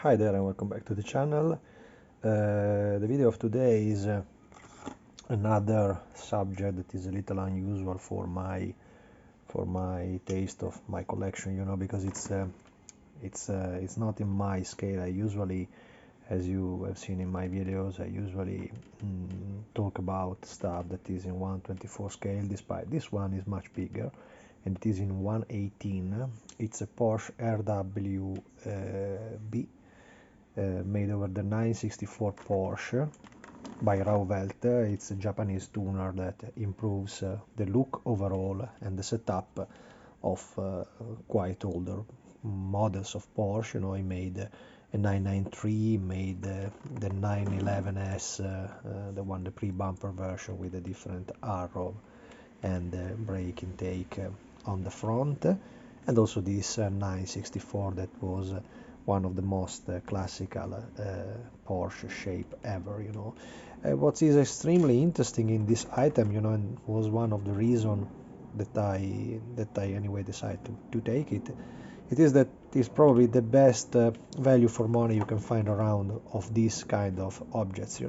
Hi there and welcome back to the channel. The video of today is another subject that is a little unusual for my taste of my collection, because it's not in my scale. I usually, as you have seen in my videos, I usually talk about stuff that is in 1/24 scale, despite this one is much bigger and it is in 1/18. It's a Porsche RWB made over the 964 Porsche by Rauwelt. It's a Japanese tuner that improves the look overall and the setup of quite older models of Porsche. He made a 993, made the 911S, the pre-bumper version with a different arrow and brake intake on the front, and also this 964 that was one of the most classical Porsche shape ever. What is extremely interesting in this item, and was one of the reasons that I anyway decided to take it. It is that it's probably the best value for money you can find around of this kind of objects.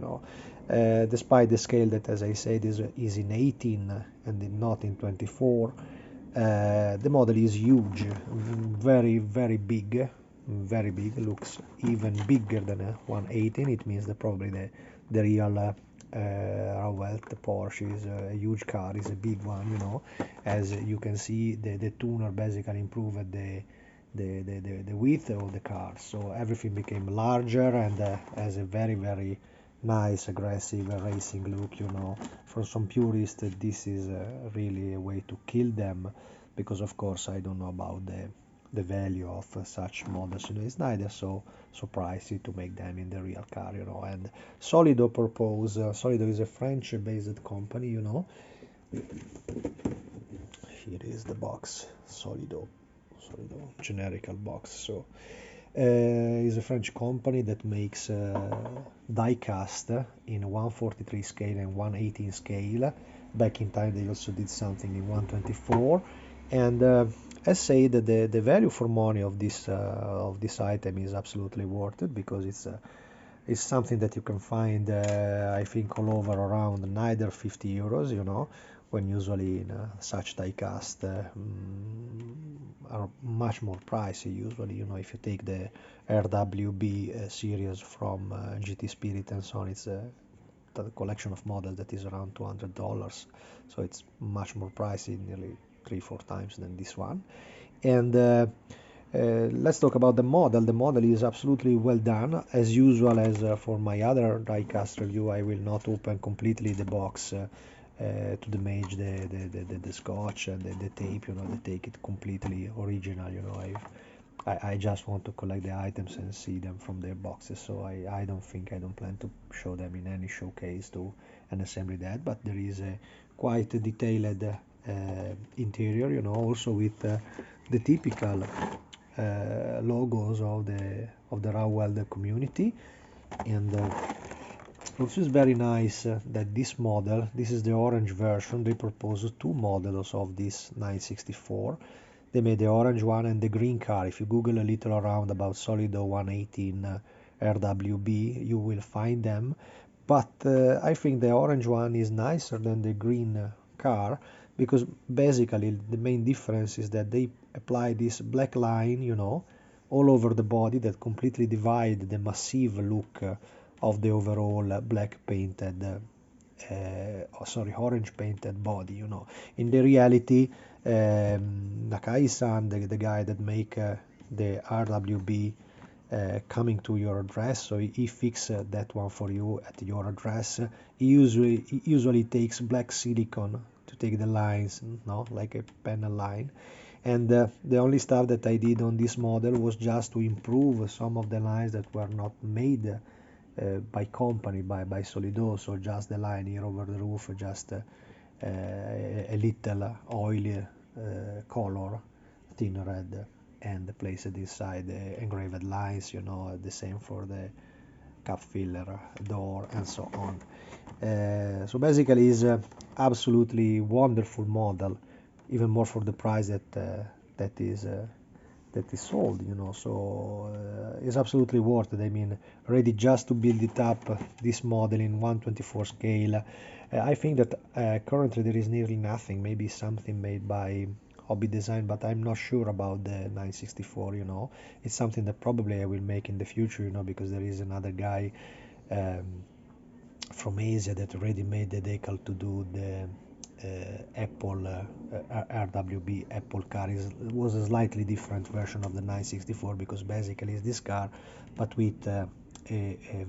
Despite the scale that, as I said, is in 18 and not in 24. The model is huge, very, very big, looks even bigger than a 118. It means that probably the real Rauwelt Porsche is a huge car, is a big one. As you can see, the tuner basically improved the width of the car, so everything became larger and has a very, very nice, aggressive racing look. For some purists, this is really a way to kill them, because of course I don't know about the value of such models. It's neither so pricey to make them in the real car. And Solido Solido is a French-based company. Here is the box, Solido generical box. So is a French company that makes die cast in 1/43 scale and 1/18 scale. Back in time they also did something in 1/24, and as said, the value for money of this item is absolutely worth it, because it's something that you can find I think all over around neither 50 euros, when usually in such die cast are much more pricey usually. If you take the RWB series from GT Spirit and so on, it's the collection of models that is around $200, so it's much more pricey, nearly 3-4 times than this one. And let's talk about the model. The model is absolutely well done. As usual, as for my other die-cast review, I will not open completely the box to damage the scotch and the tape. They take it completely original. I just want to collect the items and see them from their boxes, so I don't plan to show them in any showcase to and assembly that. But there is a quite detailed interior, also with the typical logos of the Rauwelt community. And also it's very nice that this model, this is the orange version. They proposed two models of this 964. They made the orange one and the green car. If you Google a little around about Solido 118 RWB, you will find them. But I think the orange one is nicer than the green car, because basically the main difference is that they apply this black line, all over the body, that completely divide the massive look of the overall black painted orange painted body. In the reality, Nakai-san, the guy that make the RWB coming to your address, so he fix that one for you at your address. He usually takes black silicone to take the lines, like a panel line. And the only stuff that I did on this model was just to improve some of the lines that were not made by company, by Solido. So just the line here over the roof, just a little oily color, thin red, and place it inside the engraved lines. The same for the cup filler door and so on. So basically is a absolutely wonderful model, even more for the price that is that is sold, you know, so it's absolutely worth it. I mean, ready just to build it up, this model in 1/24 scale. I think that currently there is nearly nothing, maybe something made by Hobby Design, but I'm not sure about the 964, you know. It's something that probably I will make in the future, you know, because there is another guy from Asia that already made the decal to do the Apple RWB Apple car. It was a slightly different version of the 964 because basically it's this car, but with a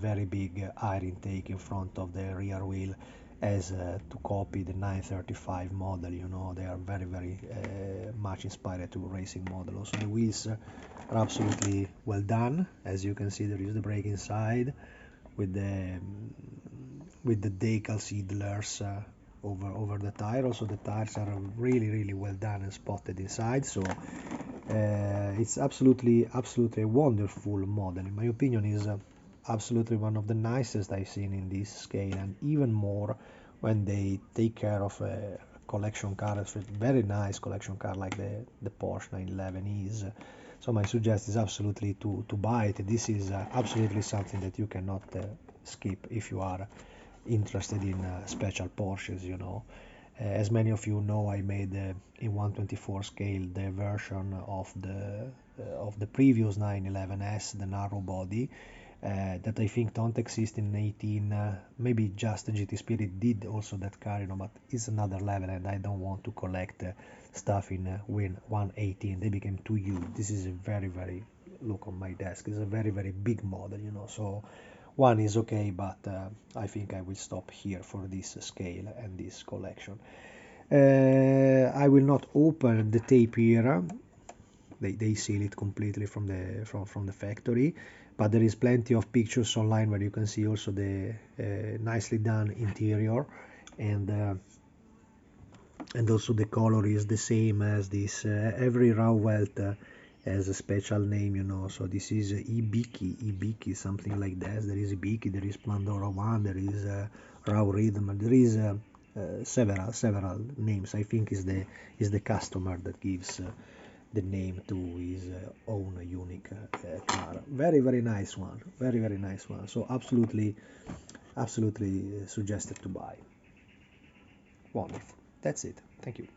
very big air intake in front of the rear wheel, as to copy the 935 model. You know, they are very much inspired to racing model. Also the wheels are absolutely well done. As you can see, there is the brake inside with the decal seedlers over the tire. Also the tires are really well done and spotted inside, so it's absolutely a wonderful model. In my opinion, is absolutely one of the nicest I've seen in this scale, and even more when they take care of a collection car, a very nice collection car like the Porsche 911 is. So my suggestion is absolutely to buy it. This is absolutely something that you cannot skip if you are interested in special Porsches, you know. As many of you know, I made in 1/24 scale the version of the previous 911S, the narrow body, that I think don't exist in 18. Maybe just GT Spirit did also that car, you know, but it's another level, and I don't want to collect stuff in Win 118. They became too huge. This is a very, look on my desk. It's a very big model, you know. So one is okay, but I think I will stop here for this scale and this collection. I will not open the tape here. They seal it completely from the factory, but there is plenty of pictures online where you can see also the nicely done interior, and also the color is the same as this. Every raw welt has a special name, you know. So this is Ibiki, something like that. There is Ibiki, there is Pandora One, there is Raw Rhythm, there is several names. I think is the customer that gives the name to his own unique car. Very nice one. Very nice one. So absolutely suggested to buy. Wonderful. That's it. Thank you.